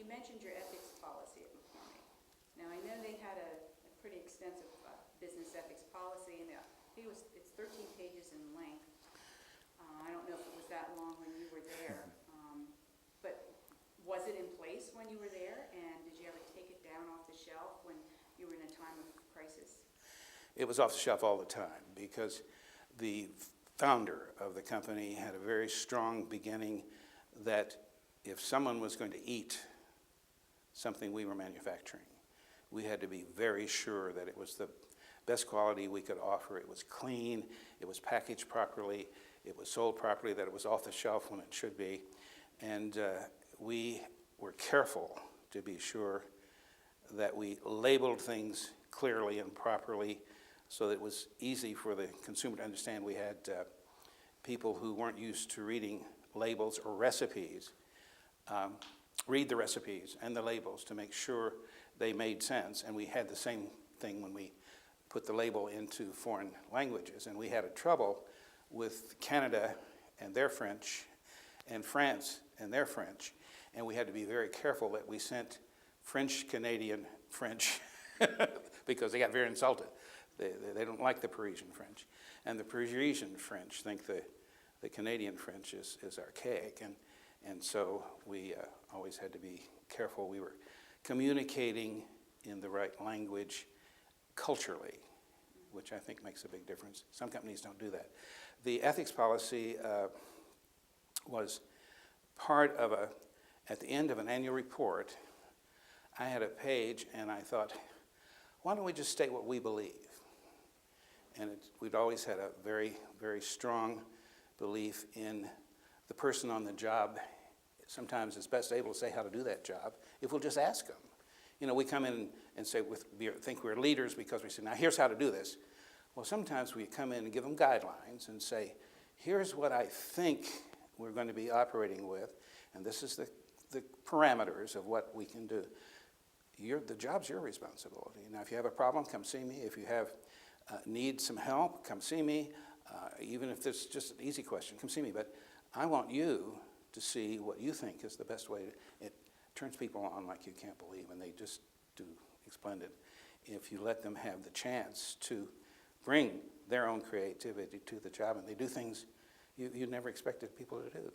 you mentioned your ethics policy at McCormick. Now, I know they had a pretty extensive business ethics policy, and it's 13 pages in length. I don't know if it was that long when you were there, but was it in place when you were there, and did you ever take it down off the shelf when you were in a time of crisis? It was off the shelf all the time because the founder of the company had a very strong beginning that if someone was going to eat something we were manufacturing, we had to be very sure that it was the best quality we could offer. It was clean, it was packaged properly, it was sold properly, that it was off the shelf when it should be. And we were careful to be sure that we labeled things clearly and properly so that it was easy for the consumer to understand. We had people who weren't used to reading labels or recipes read the recipes and the labels to make sure they made sense. And we had the same thing when we put the label into foreign languages. And we had a trouble with Canada and their French and France and their French. And we had to be very careful that we sent French-Canadian French because they got very insulted. They don't like the Parisian French. And the Parisian French think the Canadian French is archaic. And so we always had to be careful. We were communicating in the right language culturally, which I think makes a big difference. Some companies don't do that. The ethics policy was part of at the end of an annual report, I had a page and I thought, why don't we just state what we believe? And we'd always had a very, very strong belief in the person on the job. Sometimes is best able to say how to do that job if we'll just ask them. You know, we come in and say, think we're leaders because we say, now here's how to do this. Well, sometimes we come in and give them guidelines and say, here's what I think we're going to be operating with, and this is the parameters of what we can do. The job's your responsibility. Now, if you have a problem, come see me. If you have need some help, come see me. Even if it's just an easy question, come see me. But I want you to see what you think is the best way. It turns people on like you can't believe, and they just do splendid if you let them have the chance to bring their own creativity to the job, and they do things you never expected people to do.